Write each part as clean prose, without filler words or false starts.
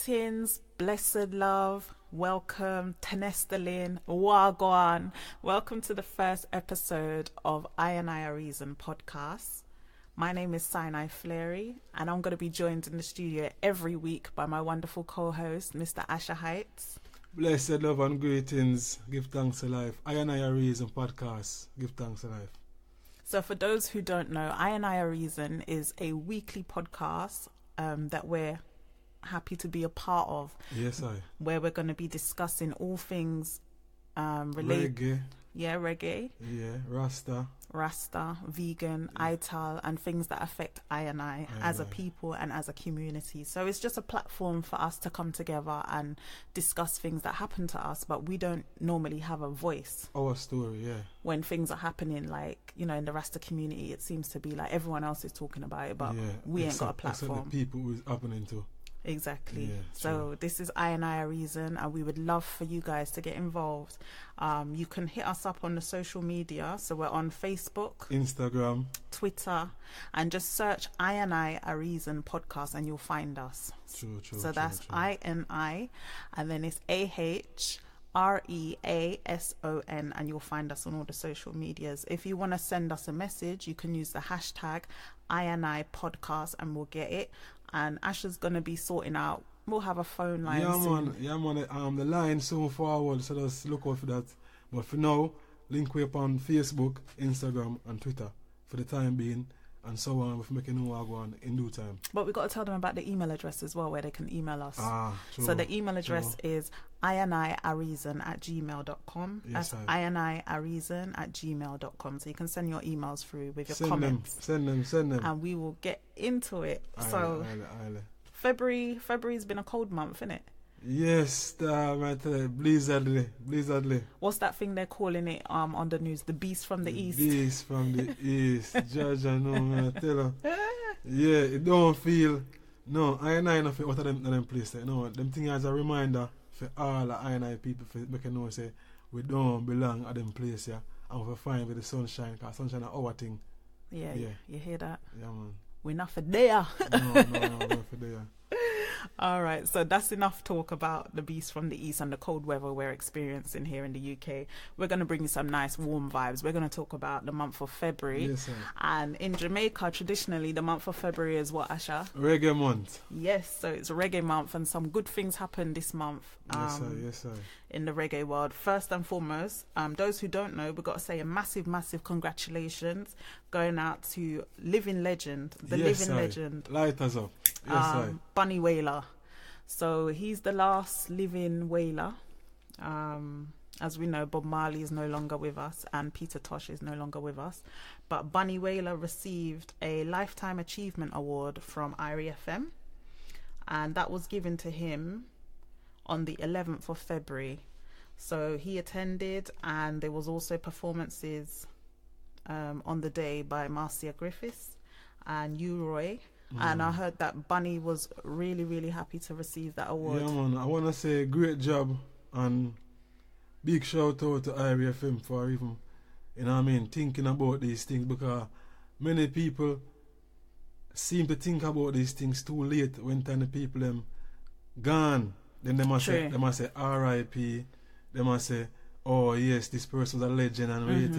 Greetings, blessed love, welcome, Tenestalin, Wagwan. Welcome to the first episode of INI Reason podcast. My name is Sinai Fleury, and I'm going to be joined in the studio every week by my wonderful co-host, Mr. Asher Heights. Blessed love and greetings, give thanks to life. INI Reason podcast, give thanks to life. So for those who don't know, INI Reason is a weekly podcast that we're happy to be a part of. Yes, where we're going to be discussing all things related. Reggae. Yeah, reggae. Yeah, Rasta, vegan, Ital, and things that affect INI as a people and as a community. So it's just a platform for us to come together and discuss things that happen to us, but we don't normally have a voice. Our story, yeah. When things are happening, like, you know, in the Rasta community, it seems to be like everyone else is talking about it, but we ain't got a platform. Except the people who it's happening to. Exactly. Yeah, so true. This is INI Reason, and we would love for you guys to get involved. You can hit us up on the social media. So we're on Facebook, Instagram, Twitter, and just search INI Reason podcast and you'll find us. True. So that's INI, and then it's AHREASON, and you'll find us on all the social medias. If you want to send us a message, you can use the hashtag INI podcast and we'll get it. And Asher's gonna be sorting out. We'll have a phone line soon. The line soon forward, so just look out for that. But for now, link we up on Facebook, Instagram, and Twitter for the time being, and so on. We're making new one in due time. But we got to tell them about the email address as well, where they can email us. True. So the email address is iniareason@gmail.com. Yes, that's iniareason@gmail.com. So you can send your emails through with your send comments. Send them. And we will get into it. Aye. February's been a cold month, isn't it? Yes, blizzardly. What's that thing they're calling it on the news? The beast from the east. Beast from the east. Judge, I know, man. I tell her. Yeah, it don't feel. No, INI not feel what of them place. No, them thing as a reminder for all the INI people for make know say we don't belong at them place, yeah. And we're fine with the sunshine, because sunshine is our thing. Yeah, you hear that? Yeah, man. We're not for there. No, we're not for there. All right, so that's enough talk about the beast from the east and the cold weather we're experiencing here in the UK. We're going to bring you some nice warm vibes. We're going to talk about the month of February. Yes, sir. And in Jamaica, traditionally, the month of February is what, Asha? Reggae Month. Yes, so it's Reggae Month, and some good things happen this month. Yes, sir. In the reggae world. First and foremost, those who don't know, we've got to say a massive congratulations going out to living legend, legend. Light us up. Yes, Bunny Wailer. So he's the last living Wailer. As we know, Bob Marley is no longer with us and Peter Tosh is no longer with us. But Bunny Wailer received a Lifetime Achievement Award from IRI FM, and that was given to him on the 11th of February. So he attended, and there was also performances on the day by Marcia Griffiths and U-Roy. And I heard that Bunny was really, really happy to receive that award. Yeah, man. I want to say great job and big shout out to IRI FM for even, thinking about these things, because many people seem to think about these things too late when time the people them gone. Then they must say R.I.P. They must say, oh yes, this person's a legend, and wait.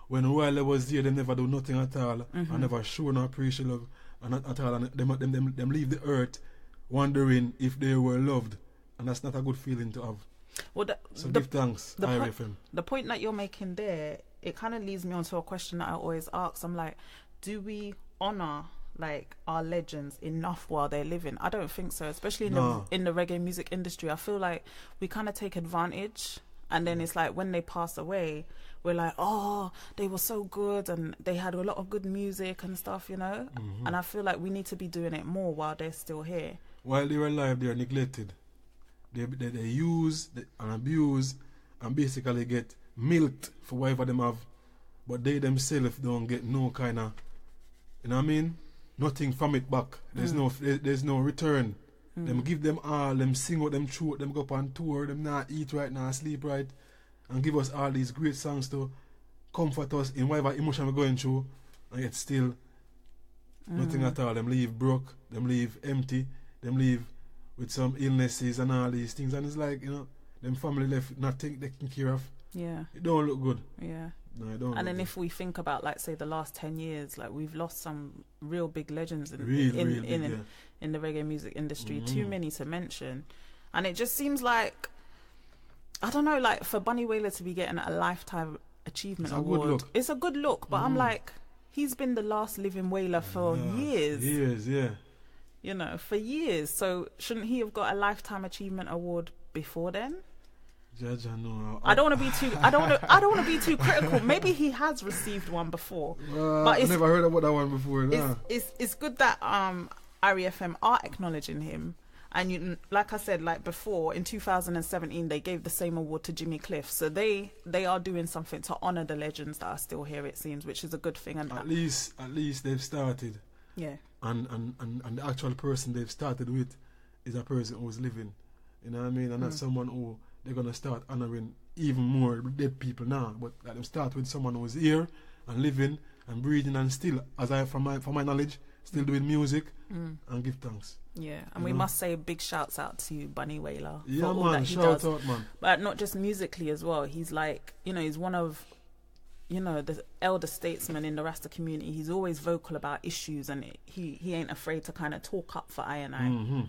When Wailer was there, they never do nothing at all, and never show no appreciation of at all, and them leave the earth wondering if they were loved, and that's not a good feeling to have. Well, give thanks, IRFM. The point that you're making there, it kind of leads me on to a question that I always ask. I'm like, do we honor like our legends enough while they're living? I don't think so, especially in the reggae music industry. I feel like we kind of take advantage, and then it's like when they pass away, we're like, oh, they were so good and they had a lot of good music and stuff, and I feel like we need to be doing it more while they're still here. While they're alive, they're neglected. They use and abuse and basically get milked for whatever them have, but they themselves don't get no kind of, nothing from it back. There's no return. Them give them all, them sing out them throat, them go up on tour, them not eat right now, sleep right, and give us all these great songs to comfort us in whatever emotion we're going through, and yet still nothing at all. Them leave broke, them leave empty, them leave with some illnesses and all these things, and it's like, you know, them family left not taken care of. Yeah. It don't look good. Yeah. No, it don't. And then look if we think about, like, say, the last 10 years, like, we've lost some real big legends in the reggae music industry. Too many to mention. And it just seems like, I don't know, like, for Bunny Wailer to be getting a Lifetime Achievement Award, it's a good look. But I'm like, he's been the last living Wailer for years. Years, yeah. You know, for years. So shouldn't he have got a Lifetime Achievement Award before then? Judge, no. I don't want to be too. I don't want to be too critical. Maybe he has received one before, but I never heard about that one before. Nah. It's good that REFM are acknowledging him. And you, like I said, like before, in 2017, they gave the same award to Jimmy Cliff. So they are doing something to honour the legends that are still here, it seems, which is a good thing. And at least they've started. Yeah. And the actual person they've started with is a person who's living. You know what I mean? And that's someone who they're gonna start honouring even more dead people now. But let them start with someone who's here and living and breathing and still, from my knowledge, still doing music and give thanks. Yeah, and we must say big shouts out to Bunny Wailer for all man, that he shout does. out, man. But not just musically as well. He's like, you know, he's one of, you know, the elder statesmen in the Rasta community. He's always vocal about issues, and he ain't afraid to kind of talk up for INI.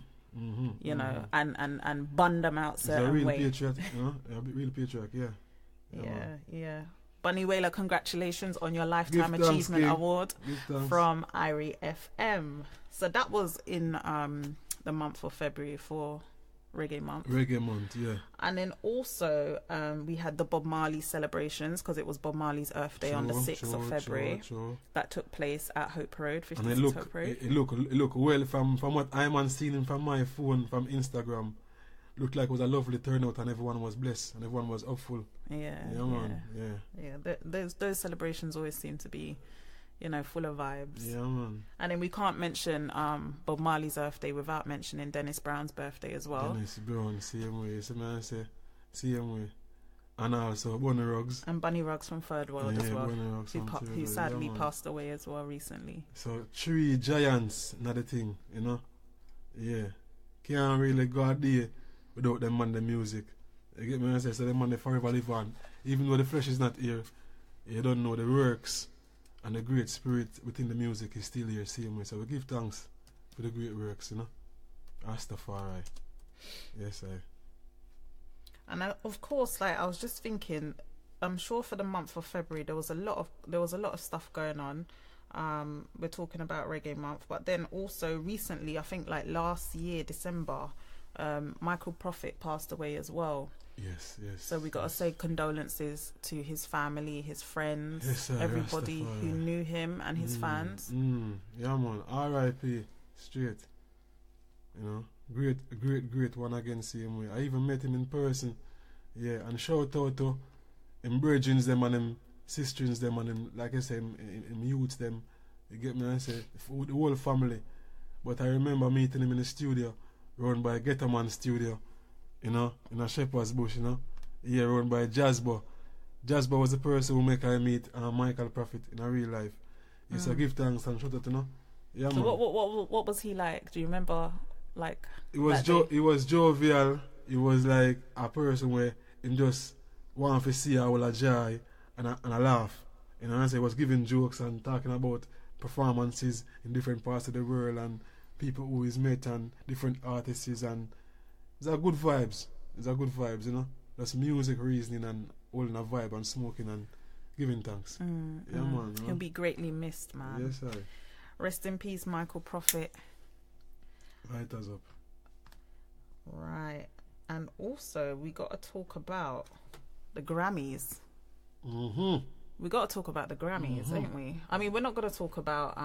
You know, and bun them out certain ways. He's a real patriot, you know? A real patriot, yeah. Yeah. Bunny Wailer, congratulations on your Lifetime Achievement Award from IRI FM. So that was in the month of February for Reggae Month. Reggae Month, yeah. And then also we had the Bob Marley celebrations, because it was Bob Marley's Earth Day on the 6th of February. That took place at Hope Road, 56 Hope Road. It look well from what I'm seeing from my phone, from Instagram. Looked like it was a lovely turnout, and everyone was blessed and everyone was upful. Yeah. Those celebrations always seem to be, you know, full of vibes. Yeah, man. And then we can't mention Bob Marley's Earth Day without mentioning Dennis Brown's birthday as well. Dennis Brown, same way. Same way. And also Bunny Ruggs. And Bunny Ruggs from Third World as well, who sadly yeah, passed away as well recently. So 3 giants, another thing, you know. Yeah. Can't really go a day without them on the music. You get me? So them on the forever live on. Even though the flesh is not here, you don't know the works and the great spirit within the music is still here, same way. So we give thanks for the great works, you know. Rastafari. Yes, And of course, like, I was just thinking, I'm sure for the month of February there was a lot of stuff going on. We're talking about Reggae Month, but then also recently, I think like last year December, Michael Prophet passed away as well. Yes. So we got to say condolences to his family, his friends, everybody Rastafari. who knew him and his fans. Yeah, man. R.I.P. Straight. You know, great one again. Same way. I even met him in person. Yeah, and shout out to him brethrens them and him sisters them and him, like I said, him youths them. You get me? I say the whole family. But I remember meeting him in the studio, run by Getterman Studio, you know, in a Shepherd's Bush, you know. Yeah, run by Jasbo. Jasbo was the person who make I meet Michael Prophet in a real life. Yes, I give thanks and shout out, you know. Yeah, so man. what was he like? Do you remember, like? He was jovial. He was like a person where he just want to see all a joy and a laugh. You know, and so he was giving jokes and talking about performances in different parts of the world and people who he's met and different artists, and it's a good vibes. You know. That's music, reasoning and holding a vibe and smoking and giving thanks. Man. He'll be greatly missed, man. Yes, sir. Rest in peace, Michael Prophet. Right us up. Right. And also, we got to talk about the Grammys. We got to talk about the Grammys, ain't we? I mean, we're not going to talk about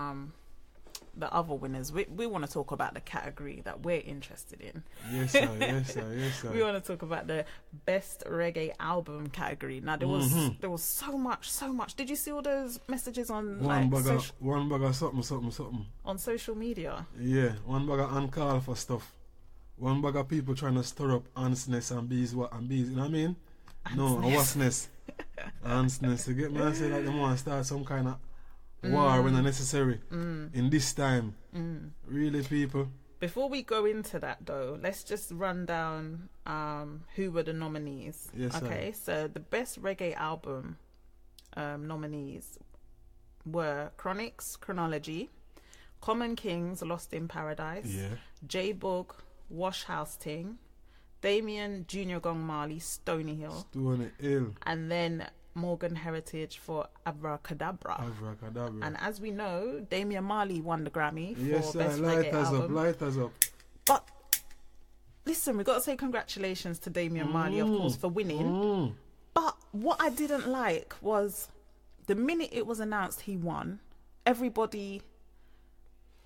the other winners. We want to talk about the category that we're interested in. Yes, sir. We want to talk about the best reggae album category. Now, there was so much. Did you see all those messages on one bag of something on social media? Yeah, one bag of uncall for stuff. One bag of people trying to stir up ansness and bees, you know what I mean? No, wasness. Ansness. You get me? I say like they want to start some kind of war when necessary in this time. Really, people. Before we go into that, though, let's just run down who were the nominees. Yes, okay, so the best reggae album nominees were Chronixx, Chronology, Common Kings, Lost in Paradise, J Boog, Wash House Ting, Damien, Junior Gong Marley, Stony Hill, and then Morgan Heritage for Abracadabra. And as we know, Damian Marley won the Grammy for Best Reggae Album. Light us up. But listen, we got to say congratulations to Damian Marley, of course, for winning. But what I didn't like was the minute it was announced he won, everybody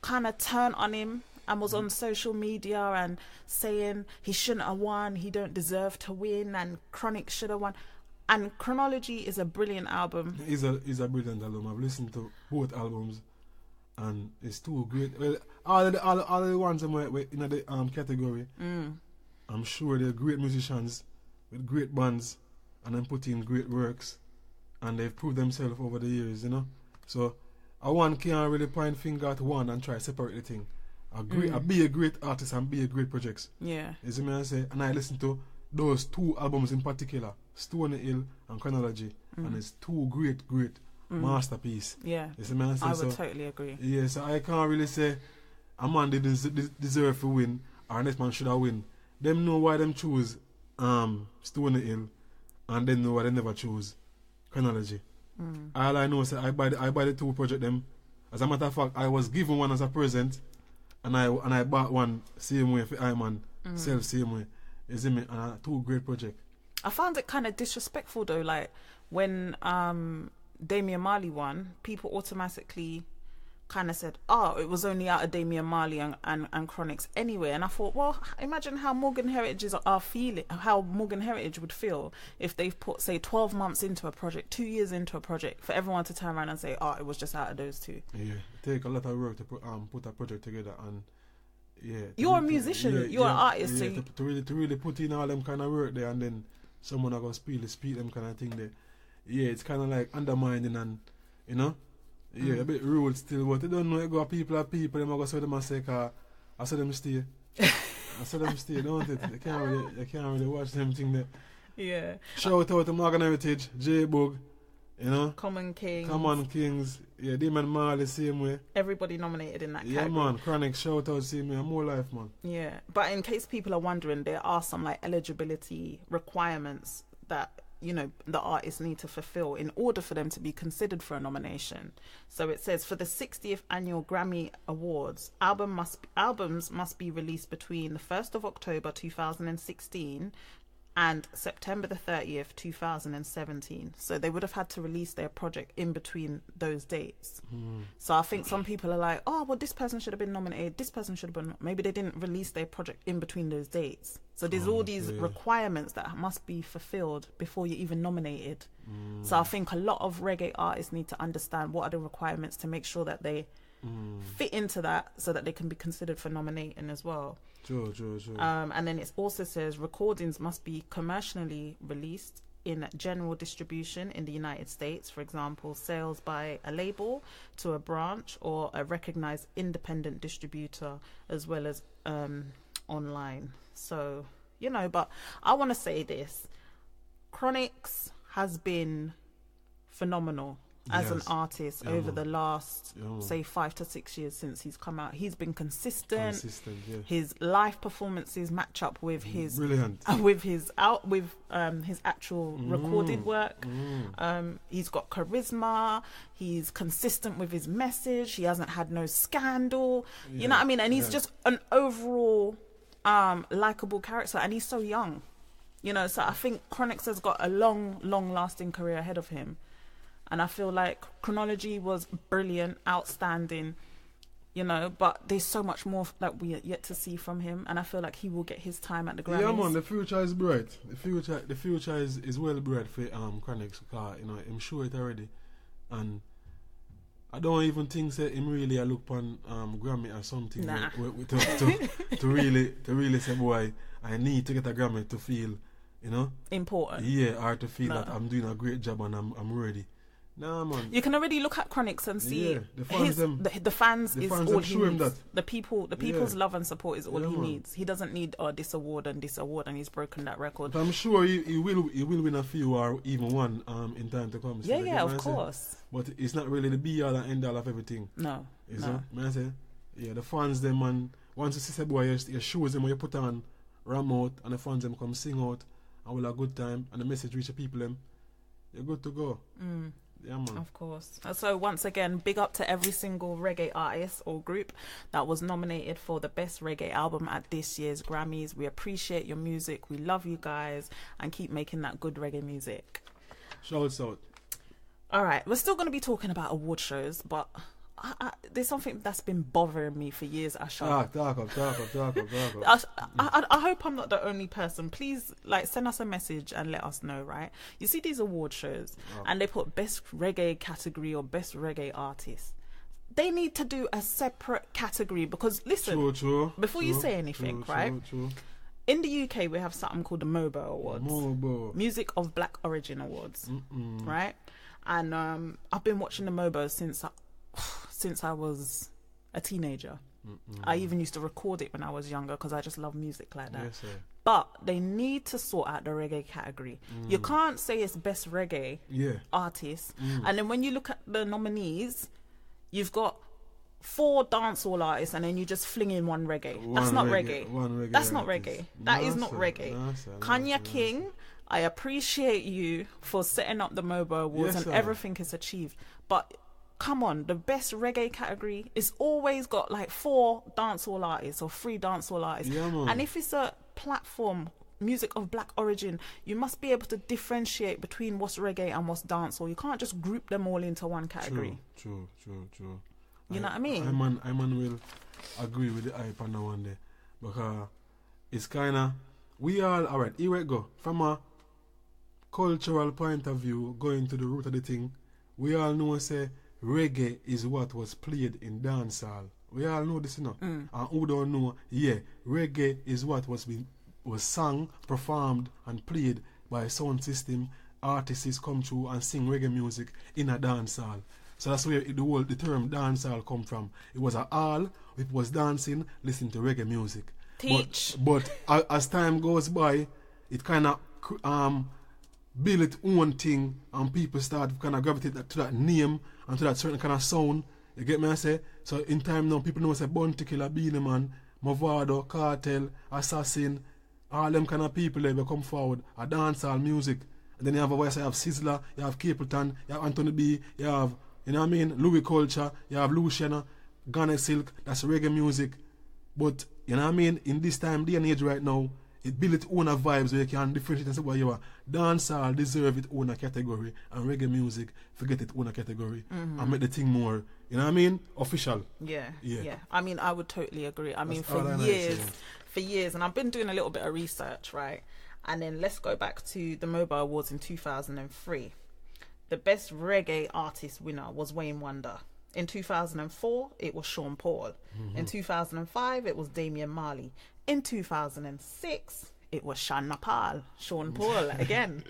kind of turned on him and was on social media and saying he shouldn't have won, he don't deserve to win, and Chronixx should have won. And Chronology is a brilliant album. It's a brilliant album. I've listened to both albums, and it's too great. Well, all the ones in the category, I'm sure they're great musicians with great bands, and then put in great works, and they've proved themselves over the years, you know. So, one can't really point finger at one and try to separate the thing. I be a great artist and be a great projects. Yeah. You see me I say? And I listen to those two albums in particular, Stony Hill and Chronology, and it's two great masterpiece. Yeah. You see me I say? I would totally agree. Yeah, so I can't really say a man didn't deserve to win or next man should have win. Them know why them choose Stony Hill, and them know why they never choose Chronology. All I know is that I buy the two project them. As a matter of fact, I was given one as a present, and I bought one same way for Iman, self same way. You see me? And two great project. I found it kind of disrespectful though, like when Damian Marley won, people automatically kind of said, oh, it was only out of Damian Marley and Chronixx anyway. And I thought, well, imagine how Morgan Heritage would feel if they've put, say, 12 months into a project, 2 years into a project, for everyone to turn around and say, oh, it was just out of those two. Yeah, take a lot of work to put a project together, and you're a musician, you're an artist, so to really put in all them kind of work there, and then someone are gonna speak them kind of thing there. Yeah, it's kind of like undermining, and you know. Yeah, a bit rude still, but you don't know, you go people, them are going to say them and say, I saw them stay. Don't it? You can't really watch them thing there. Yeah. Shout out to Morgan Heritage, J Boog, you know. Common Kings. Yeah, Damon Marley, same way. Everybody nominated in that category. Yeah, man. Chronixx, shout out, same way. More life, man. Yeah. But in case people are wondering, there are some like eligibility requirements that, you know, the artists need to fulfill in order for them to be considered for a nomination. So it says, for the 60th annual Grammy Awards, albums must be released between the 1st of October 2016 and September the 30th 2017. So they would have had to release their project in between those dates. So I think some people are like, oh, well, this person should have been nominated, this person should have been, maybe they didn't release their project in between those dates. So there's all these requirements that must be fulfilled before you're even nominated. So I think a lot of reggae artists need to understand what are the requirements to make sure that they fit into that, so that they can be considered for nominating as well. Sure. And then it also says recordings must be commercially released in general distribution in the United States, for example, sales by a label to a branch or a recognized independent distributor, as well as online. So, you know, but I want to say this. Chronixx has been phenomenal as an artist over the last, say, 5 to 6 years since he's come out. He's been consistent. His live performances match up with his his actual recorded work. He's got charisma. He's consistent with his message. He hasn't had no scandal. You know what I mean? And he's just an overall likable character, and he's so young. You know, so I think Chronixx has got a long lasting career ahead of him. And I feel like Chronology was brilliant, outstanding, you know, but there's so much more that we are yet to see from him, and I feel like he will get his time at the Grammys. Yeah, man, the future is bright. The future is well bright for Chronixx, because, you know, I'm sure it already. And I don't even think that him really look on Grammy or something to really say, boy, I need to get a Grammy to feel, you know, important. Yeah, or to feel that I'm doing a great job and I'm ready. Nah, man. You can already look at Chronix and see the fans, the fans is fans all he show him needs. that. The people's love and support is all he man. needs. He doesn't need this award, and he's broken that record. But I'm sure he will win a few or even one in time to come. So of course. But it's not really the be all and end all of everything. No. Is no. I say, the fans them, man. Once you see the boy, you shows them when you put on ram out, and the fans them come sing out, and we'll have a good time, and the message reach the people them. You're good to go. Yeah, man. Of course. So once again, big up to every single reggae artist or group that was nominated for the best reggae album at this year's Grammys. We appreciate your music. We love you guys, and keep making that good reggae music. Shouts out. All right, we're still going to be talking about award shows, but there's something that's been bothering me for years, Asha. Talk up. I hope I'm not the only person. Please, send us a message and let us know, right? You see these award shows, and they put best reggae category or best reggae artist. They need to do a separate category because, listen, before you say anything, right? In the UK, we have something called the MOBO Awards. Music of Black Origin Awards, right? And I've been watching the MOBO since I was a teenager. I even used to record it when I was younger because I just love music like that. Yes, but they need to sort out the reggae category. You can't say it's best reggae artist, and then when you look at the nominees, you've got 4 dancehall artists, and then you just fling in one reggae. That's not reggae. That's not reggae. That is not reggae. Kanye King, I appreciate you for setting up the MOBO Awards and everything is achieved, but come on, the best reggae category is always got 4 dancehall artists or 3 dancehall artists. And if it's a platform, music of black origin, you must be able to differentiate between what's reggae and what's dancehall. You can't just group them all into one category. True. You know what I mean? I will agree with the hype on that one day. Because it's kind of, we all, alright, here we go. From a cultural point of view, going to the root of the thing, we all know, say, reggae is what was played in dancehall. We all know this, you know. And who don't know, reggae is what was sung, performed, and played by a sound system. Artists come through and sing reggae music in a dancehall. So that's where the term dancehall come from. It was a hall, it was dancing, listening to reggae music. Teach. But as time goes by, it kind of build its own thing, and people start kind of gravitate to that name and to that certain kind of sound. You get me? I say. So in time now, people know say Bounty Killer, Beenie Man, Movado, Cartel, Assassin, all them kind of people they come forward. A dancehall music, and then you have a voice. You have Sizzler, you have Capleton, you have Anthony B, you have Louis Culture, you have Luciana, Ghana Silk. That's reggae music. But in this time, day and age right now, it builds its own vibes where you can differentiate and say, well, you are dancehall deserve its own category, and reggae music forget its own category and make the thing more, official. Yeah. I would totally agree. For years, and I've been doing a little bit of research, right? And then let's go back to the MOBO Awards in 2003. The best reggae artist winner was Wayne Wonder. In 2004, it was Sean Paul. In 2005, it was Damian Marley. In 2006, it was Sean Paul again.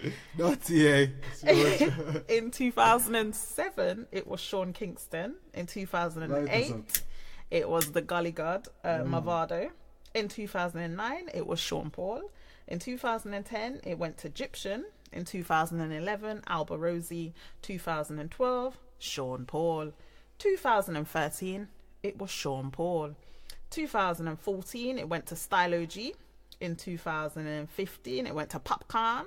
In 2007, it was Sean Kingston. In 2008, it was the Gully God, Movado. In 2009, it was Sean Paul. In 2010, it went to Egyptian. In 2011, Alba Rosie. 2012, Sean Paul. 2013, it was Sean Paul. 2014, it went to Style OG. In 2015, it went to Popcorn.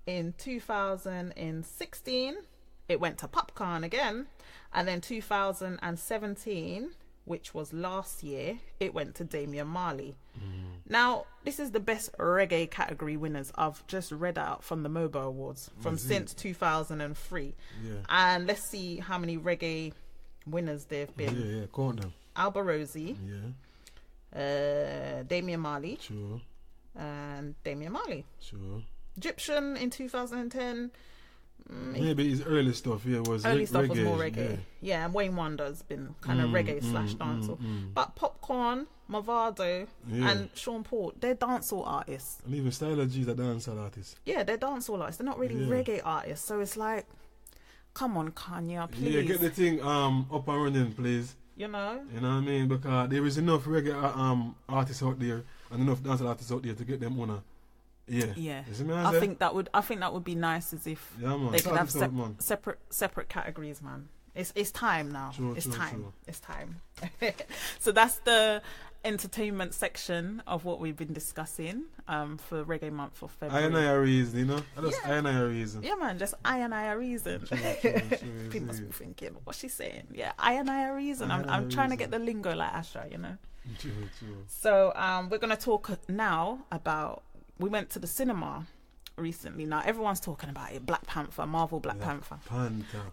In 2016, it went to Popcorn again. And then 2017, which was last year, it went to Damian Marley. Now, this is the best reggae category winners I've just read out from the MOBO Awards since 2003. And let's see how many reggae winners they've been. Count them. Alba Rosie, Damian Marley, and Damian Marley. Egyptian in 2010. Maybe his early stuff, was early stuff reggae, was more reggae. Yeah, and Wayne Wonder's been kind of reggae slash dancehall. But Popcorn, Movado, and Sean Paul, they're dancehall artists. And even Styler G's a dancehall artist. Yeah, they're dancehall artists. They're not really reggae artists. So it's like, Come on, Kanye, please. Yeah, get the thing up and running, please. You know? You know what I mean? Because there is enough reggae artists out there and enough dancehall artists out there to get them on a... Yeah. Yeah. You see me, I think that would be nice as if they could have separate categories, man. It's time now. It's time. So that's the entertainment section of what we've been discussing for Reggae Month for February. I a reason, you know? I a reason. Yeah, man, just I a reason. People must be thinking, what's she saying? Yeah, I a reason. I'm trying to get the lingo like Asha, you know? True. So we're going to talk now about... We went to the cinema recently. Now, everyone's talking about it. Black Panther, Marvel Black Panther.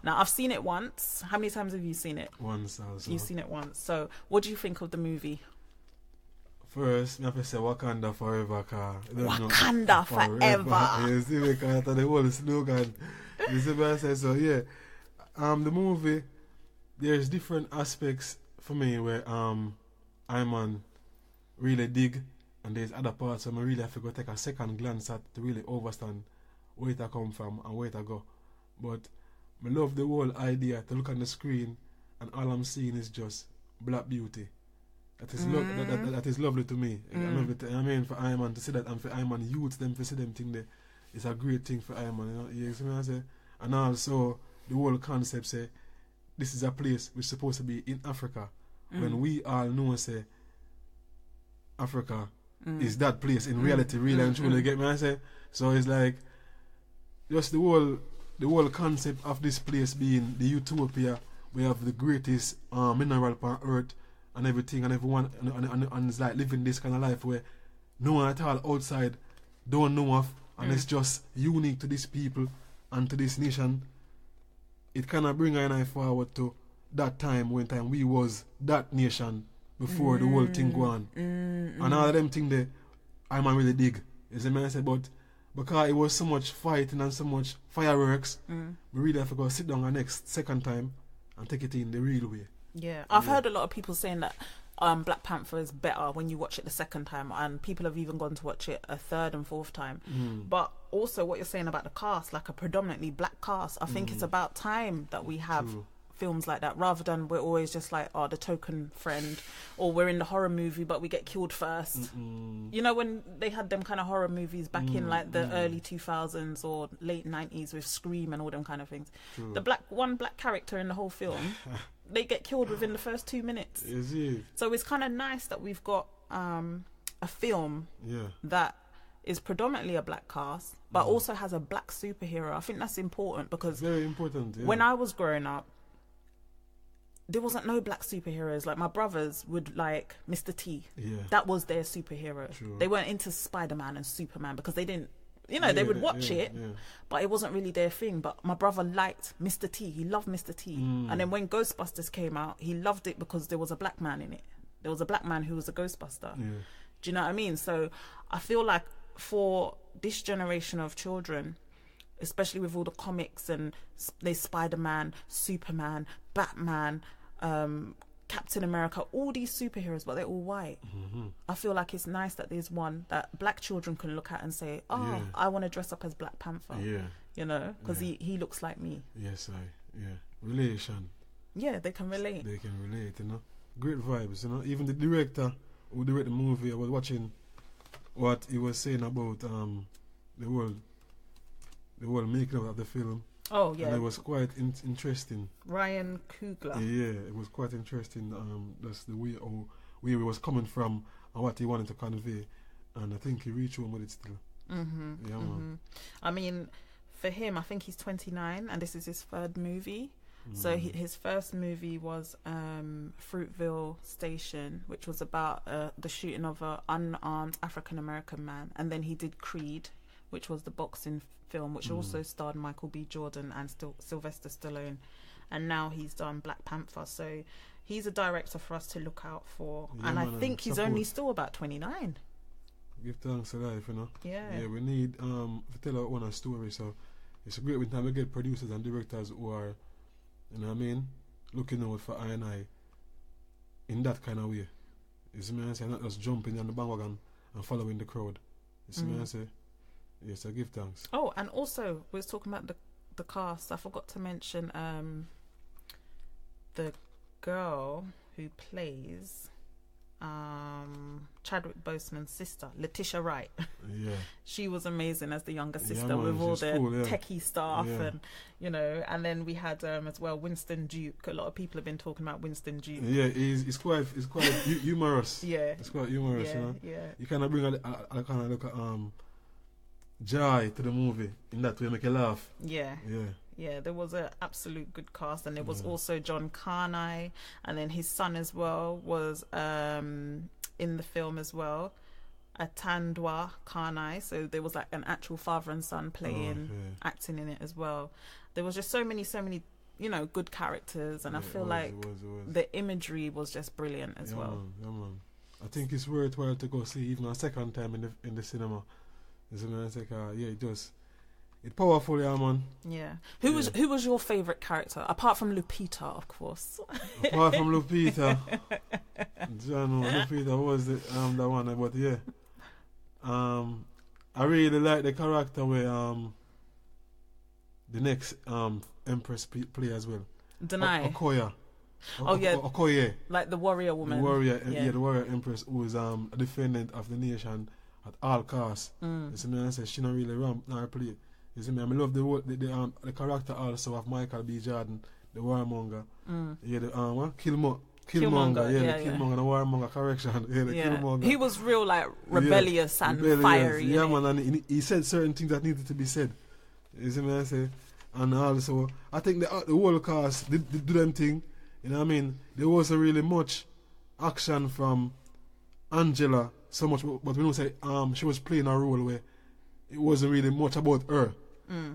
Now, I've seen it once. How many times have you seen it? Once also. You've seen it once. So, what do you think of the movie? First, I have to say Wakanda forever. Wakanda forever. You see, because the whole slogan. You see what I say? So, yeah. The movie, there's different aspects for me where I'm on really dig. And there's other parts where I really have to go take a second glance at to really understand where it come from and where it go. But I love the whole idea to look on the screen and all I'm seeing is just black beauty. That is that is lovely to me. I love it. I mean, for Iman to see that, and for Iman youths them to see them thing there, it's a great thing for Iman. You see what I say? And also the whole concept say this is a place which is supposed to be in Africa when we all know say Africa is that place in reality, really and truly. Get me? I say so. It's like just the whole concept of this place being the utopia. We have the greatest mineral on earth and everything, and everyone and it's like living this kind of life where no one at all outside don't know of, and it's just unique to these people and to this nation. It kind of bring I forward to that time when we was that nation. Before the whole thing go on. And all of them things there, I'm really dig. Is the man said, but because it was so much fighting and so much fireworks, we really have to go sit down the second time and take it in the real way. Yeah. I've heard a lot of people saying that Black Panther is better when you watch it the second time, and people have even gone to watch it a third and fourth time. But also what you're saying about the cast, like a predominantly black cast, I think it's about time that we have films like that, rather than we're always just like, the token friend, or we're in the horror movie but we get killed first. You know, when they had them kind of horror movies back in like the early 2000s or late 90s with Scream and all them kind of things. The black character in the whole film, they get killed within the first 2 minutes. Is it? So it's kind of nice that we've got a film that is predominantly a black cast but also has a black superhero. I think that's important because very important. When I was growing up, there wasn't no black superheroes. Like my brothers would like Mr. T. Yeah. That was their superhero. True. They weren't into Spider-Man and Superman because they didn't, they would watch it, but it wasn't really their thing. But my brother liked Mr. T. He loved Mr. T. And then when Ghostbusters came out, he loved it because there was a black man in it. There was a black man who was a Ghostbuster. Yeah. Do you know what I mean? So I feel like for this generation of children, especially with all the comics and there's Spider-Man, Superman, Batman, Captain America, all these superheroes, but they're all white. I feel like it's nice that there's one that black children can look at and say, I want to dress up as Black Panther. You know, because he looks like me. Yes, relation. Yeah, they can relate. They can relate, you know. Great vibes, you know. Even the director who directed the movie, I was watching what he was saying about the whole making of the film. Oh yeah, and it was quite interesting. Ryan Coogler. Yeah, it was quite interesting. That's the way where he was coming from and what he wanted to convey, and I think he reached home with it still. Man. I mean, for him, I think he's 29, and this is his third movie. So his first movie was Fruitville Station, which was about the shooting of an unarmed African American man, and then he did Creed, which was the boxing film, which also starred Michael B. Jordan and Sylvester Stallone, and now he's done Black Panther. So he's a director for us to look out for, and I think he's only still about 29. Give thanks to life, you know. Yeah, we need to tell our own story. So it's a great time to get producers and directors who are, you know what I mean, looking out for INI in that kind of way. You see me I say, not just jumping on the bandwagon and following the crowd. You see me I say. Yes, I give thanks. Oh, and also we was talking about the the cast. I forgot to mention the girl who plays Chadwick Boseman's sister, Letitia Wright. Yeah. She was amazing as the younger sister man, with all the cool, techie stuff Yeah. and and then we had as well Winston Duke. A lot of people have been talking about Winston Duke. Yeah, he's quite humorous. Yeah. It's quite humorous, Yeah, you know. yeah. You kind of bring a kind of look at joy to the movie in that way, make you laugh. Yeah. Yeah. Yeah, there was an absolute good cast, and there was also John Carney, and then his son as well was in the film as well, Atandwa Carney. So there was like an actual father and son playing, acting in it as well. There was just so many, good characters, and I feel like the imagery was just brilliant as well. Man, yeah, man. I think it's worthwhile to go see even a second time in the cinema. It's powerful, yeah, man. Yeah. Who was your favourite character apart from Lupita, of course? Apart from Lupita, Lupita was the one. But yeah, I really like the character where the next Empress play as well. Denai. Okoye. Okoye. Like the warrior woman. The warrior Empress who is a defendant of the nation at all costs. You see me, I say she not really ramp nor play. You see me, I love the character also of Michael B. Jordan, the warmonger. Yeah, the Killmonger. Killmonger, the warmonger, correction. Yeah, the Killmonger. He was real like rebellious and fiery. Yeah, man, and he said certain things that needed to be said. You see me, I say, and also I think the whole cast did do them thing. You know what I mean? There wasn't really much action from Angela so much, but we don't say she was playing a role where it wasn't really much about her.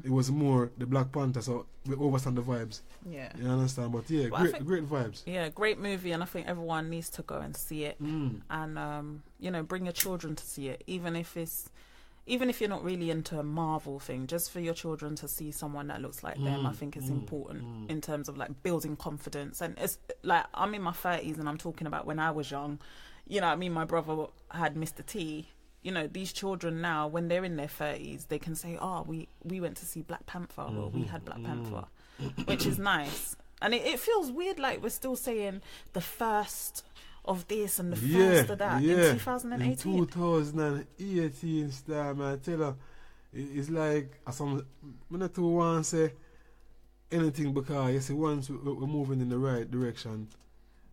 It was more the Black Panther, so we understand the vibes. Yeah. You understand? But yeah, great vibes. Yeah, great movie, and I think everyone needs to go and see it. And bring your children to see it, even if you're not really into a Marvel thing, just for your children to see someone that looks like them, I think is important in terms of like building confidence. And it's like I'm in my 30s and I'm talking about when I was young. You know what I mean? My brother had Mr. T. You know, these children now, when they're in their 30s, they can say, we went to see Black Panther, or we had Black Panther, which is nice. And it feels weird, like we're still saying the first of this and the first of that in 2018. In 2018, man, I tell her, it's like, I don't want to say anything because, you see, once we're moving in the right direction,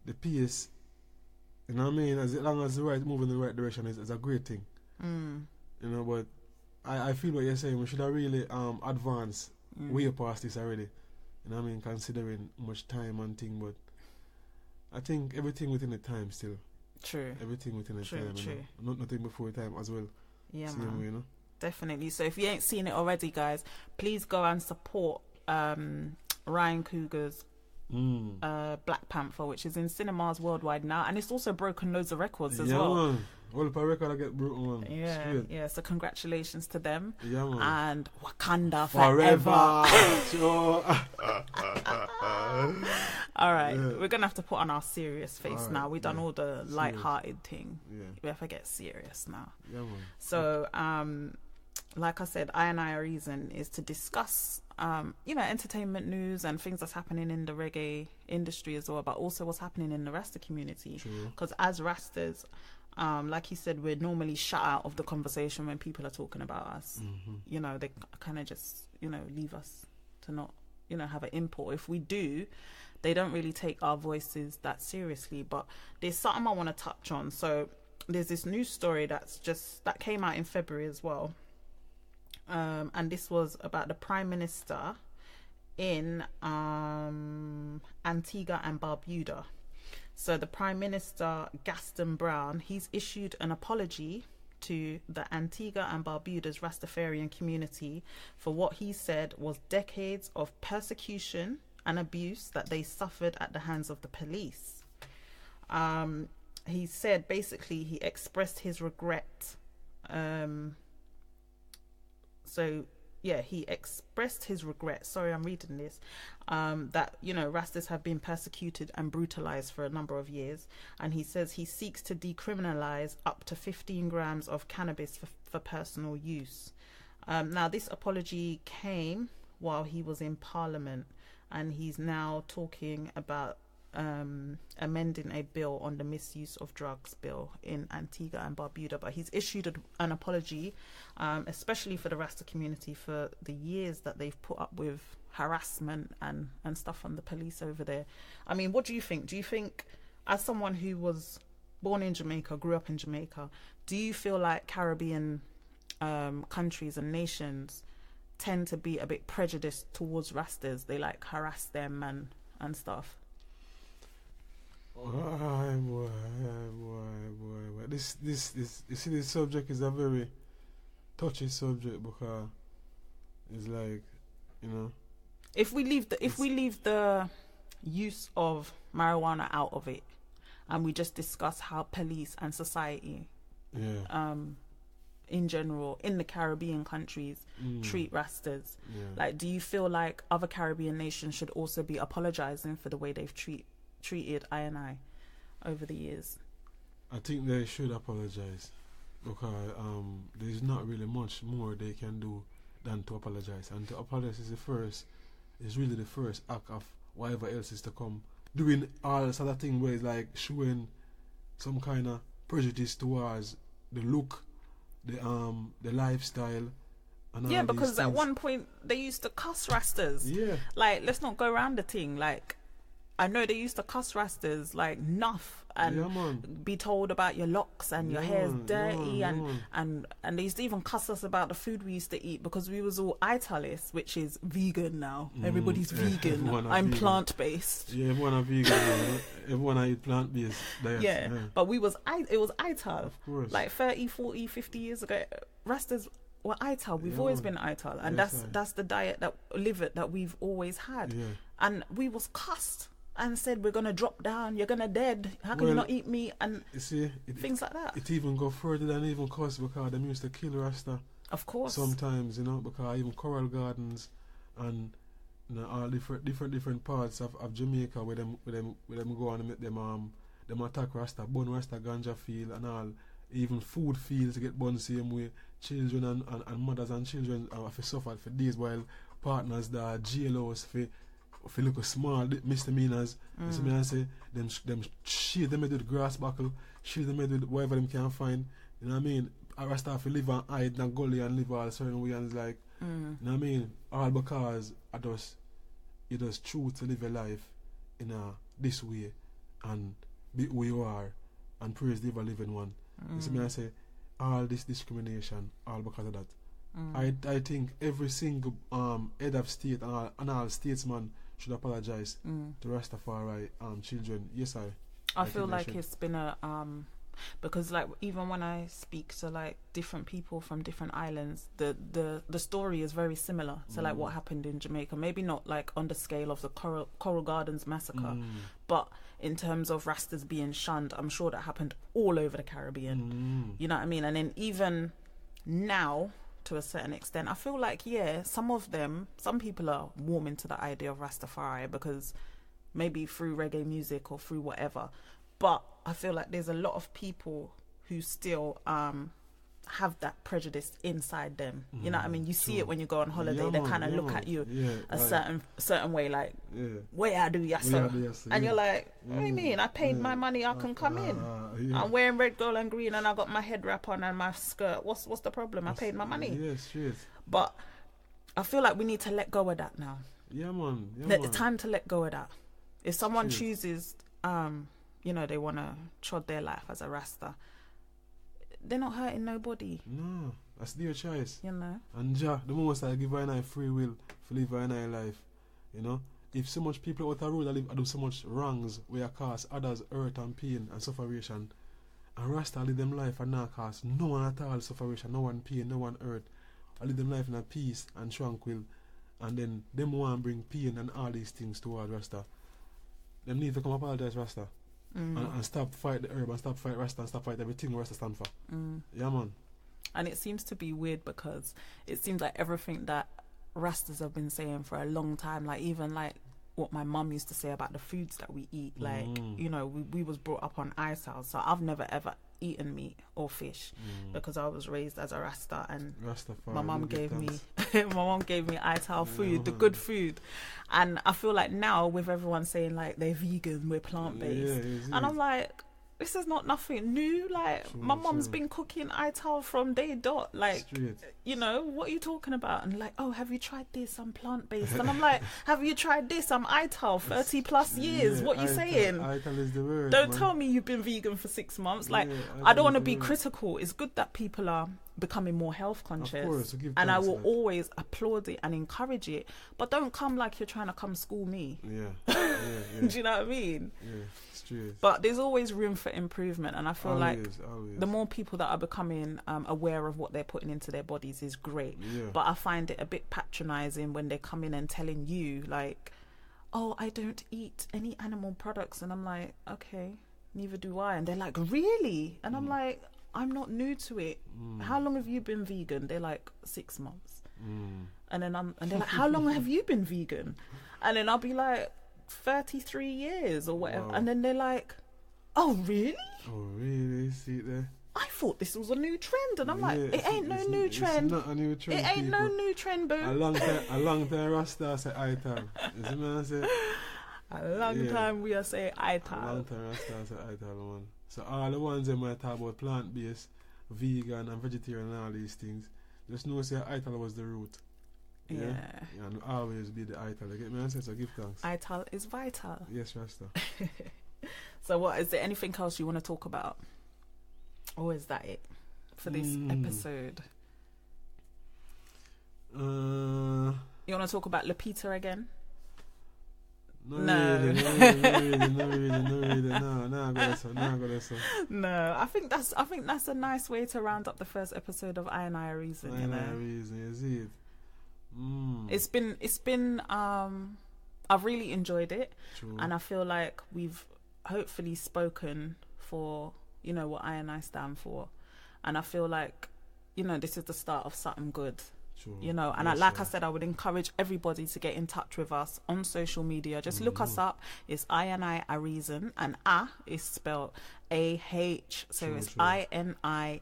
the pace, you know what I mean, as long as the right moving in the right direction is a great thing. You know, but I feel what you're saying, we should have really advanced way past this already. You know what I mean, considering much time and thing, but I think everything within the time still. True. Everything within the time. True. You know? Nothing before time as well. Yeah, man. Way, you know? Definitely. So if you ain't seen it already, guys, please go and support Ryan Coogler's Black Panther, which is in cinemas worldwide now, and it's also broken loads of records as well. Man. All the record I get broken, man. Yeah. So congratulations to them. Yeah, man. And Wakanda forever. All right, we're gonna have to put on our serious face now. We've done all the light-hearted thing. We have to get serious now. Yeah, man. So, like I said, INI reason is to discuss, entertainment news and things that's happening in the reggae industry as well, but also what's happening in the Rasta community. Because as Rastas, like you said, we're normally shut out of the conversation when people are talking about us. You know, they kind of just, leave us to not, have an input. If we do, they don't really take our voices that seriously. But there's something I want to touch on. So there's this news story that came out in February as well. And this was about the Prime Minister in Antigua and Barbuda. So the Prime Minister, Gaston Brown, he's issued an apology to the Antigua and Barbuda's Rastafarian community for what he said was decades of persecution and abuse that they suffered at the hands of the police. He said, basically, he expressed his regret. He expressed his regret. Sorry, I'm reading this. That, Rastas have been persecuted and brutalized for a number of years. And he says he seeks to decriminalize up to 15 grams of cannabis for personal use. Now, this apology came while he was in Parliament, and he's now talking about amending a bill on the misuse of drugs bill in Antigua and Barbuda. But he's issued an apology, especially for the Rasta community, for the years that they've put up with harassment and stuff from the police over there. I mean, what do you think? Do you think, as someone who was born in Jamaica, grew up in Jamaica, do you feel like Caribbean countries and nations tend to be a bit prejudiced towards Rastas? They like harass them and stuff. Boy. This you see, this subject is a very touchy subject, because it's like, you know, if we leave the use of marijuana out of it, and we just discuss how police and society, in general, in the Caribbean countries, treat Rastas, like, do you feel like other Caribbean nations should also be apologizing for the way they've treated INI over the years? I think they should apologize, because there's not really much more they can do than to apologize. And to apologize is really the first act of whatever else is to come. Doing all sort of thing where it's like showing some kind of prejudice towards the look, the lifestyle, and all because these at things. one point they used to cuss Rastas. Yeah. Like, let's not go around the thing. Like, I know they used to cuss Rastas like nuff, and be told about your locks and your hair's dirty, and they used to even cuss us about the food we used to eat, because we was all Italists, which is vegan now. Everybody's vegan. I'm plant-based. Yeah, everyone are vegan now. Everyone I eat plant-based diets. Yeah, but it was Ital. Of course. Like 30, 40, 50 years ago, Rastas were Ital. We've always been Ital, and that's the diet that we've always had. Yeah. And we was cussed and said, we're gonna drop down, you're gonna dead, how can you not eat meat, and you see, things like that. It even go further than even cuss, because them used to kill Rasta. Of course. Sometimes, you know, because even coral gardens and, you know, all different parts of Jamaica where them go and make them attack Rasta, burn Rasta ganja field and all. Even food fields get burned same way. Children and mothers and children have to suffer for days, while partners that are jailhouse for look small misdemeanors. You see me, I say them shield them with grass buckle, shield them with whatever them can find. You know what I mean? I Rasta have to live and hide in a gully and live all a certain way, and it's like, you know what I mean? All because you just choose to live your life in this way and be who you are and praise the ever living one. You see me, I say all this discrimination, all because of that. I think every single head of state and all statesmen should apologize to Rastafari children. Yes, I feel like it's been a because, like, even when I speak to like different people from different islands, the story is very similar to like what happened in Jamaica. Maybe not like on the scale of the Coral Gardens massacre, but in terms of Rastas being shunned, I'm sure that happened all over the Caribbean. You know what I mean? And then even now, to a certain extent, I feel like, some people are warming to the idea of Rastafari, because maybe through reggae music or through whatever. But I feel like there's a lot of people who still have that prejudice inside them. You know what I mean? You see it when you go on holiday. They kind of look at you a certain way, like, where I do yassa? And you're like, what do you mean? I paid my money, I can come in. I'm wearing red, gold and green, and I got my head wrap on and my skirt. What's the problem? I paid my money. Yes. But I feel like we need to let go of that now. The time to let go of that. If someone chooses, they want to trod their life as a Rasta, they're not hurting nobody. No, that's their choice. You know. And the most I give INI free will to live INI life. You know, if so much people out the road I do so much wrongs where I cause others hurt and pain and sufferation, and Rasta live them life and not cause no one at all sufferation, no one pain, no one hurt. I live them life in a peace and tranquil, and then them want to bring pain and all these things toward Rasta. Them need to come apologize Rasta. And stop fight the herb and stop fight Rasta and stop fight everything Rasta stand for. Yeah, man. And it seems to be weird, because it seems like everything that Rastas have been saying for a long time, like even like what my mum used to say about the foods that we eat. Like, you know, we was brought up on Ital, so I've never ever eaten meat or fish because I was raised as a Rasta, and my mum gave me Ital food, the good food. And I feel like now with everyone saying like they're vegan, we're plant-based, and I'm like, this is not nothing new. Like, my mum's been cooking Ital from day dot. Like, you know, what are you talking about? And like, oh, have you tried this? I'm plant-based. And I'm like, have you tried this? I'm Ital, 30 plus years. What you saying? Ital is the word. Don't tell me you've been vegan for 6 months. Like, I don't want to be critical. It's good that people are becoming more health conscious. Of course, and I will always applaud it and encourage it. But don't come like you're trying to come school me. Do you know what I mean? But there's always room for improvement, and I feel always. The more people that are becoming aware of what they're putting into their bodies is great. But I find it a bit patronizing when they come in and telling you like, oh, I don't eat any animal products, and I'm like, okay, neither do I. And they're like, really? And I'm like, I'm not new to it. How long have you been vegan? They're like, 6 months. And they're like, how long have you been vegan? And then I'll be like, 33 years or whatever. And then they're like, oh really? See it there. I thought this was a new trend, and I'm like, it ain't no new trend. It's not a new trend. It ain't no new trend, boo. A long time Rasta say Ital. You see what I say? A long time we are saying Ital. A long time Rasta say Ital, man. So all the ones that might talk about plant-based, vegan and vegetarian and all these things, just know say Ital was the root. And always be the Ital. Get me answer, so give thanks. Ital is vital. Yes, Rasta. So what, is there anything else you want to talk about? Or is that it for this episode? You want to talk about Lupita again? No, I think that's a nice way to round up the first episode of I and I Reason. Is it? It's been I've really enjoyed it. True. And I feel like we've hopefully spoken for, you know, what I and I stand for, and I feel like, you know, this is the start of something good. True. You know, and I said, I would encourage everybody to get in touch with us on social media. Just look us up. It's I and I Reason, and is spelled AH, so it's INIAH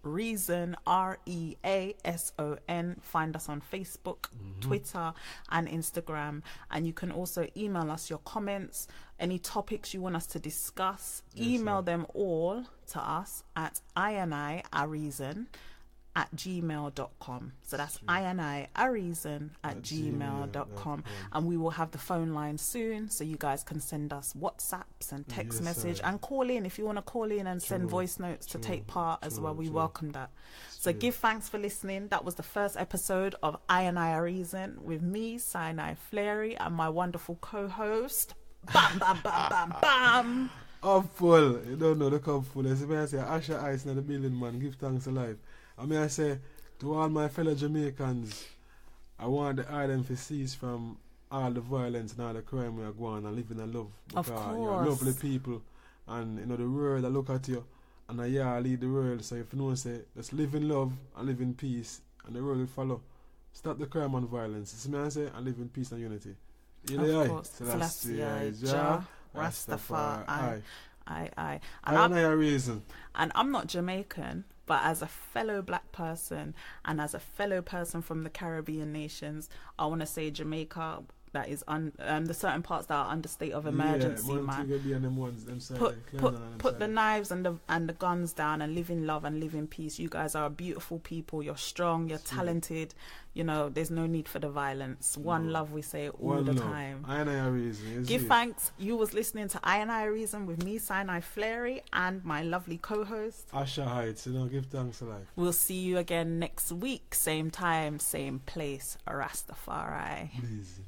Reason, REASON. Find us on Facebook, Twitter and Instagram, and you can also email us your comments, any topics you want us to discuss. Email them all to us at INIAreason@gmail.com. So that's INIAreason@gmail.com, and we will have the phone line soon, so you guys can send us WhatsApps and text message and call in if you want to call in and send voice notes to take part as well. We welcome that. So give thanks for listening. That was the first episode of I and I Reason with me, Sinai Flary, and my wonderful co-host. Bam bam bam bam bam. I'm full. You don't know the cup full. As I say, Asha Ice in the building, man. Give thanks alive. I mean, I say to all my fellow Jamaicans, I want the island to cease from all the violence and all the crime we are going and living in love. Because you're lovely people, and you know the world I look at you, and I lead the world. So if you know, say, just live in love and live in peace, and the world will follow. Stop the crime and violence. See me I say, and live in peace and unity. Of course. Selassie, Rastafari. I. And I Reason. And I'm not Jamaican, but as a fellow black person and as a fellow person from the Caribbean nations, I want to say Jamaica, that is the certain parts that are under state of emergency, man. Put the knives and the guns down and live in love and live in peace. You guys are beautiful people. You're strong. You're talented. You know, there's no need for the violence. One love, we say it all the time. I and I Reason. Give thanks. You was listening to I and I Reason with me, Sinai Flary, and my lovely co-host Asha Heights. You know, give thanks to life. We'll see you again next week. Same time, same place. Rastafari. Easy.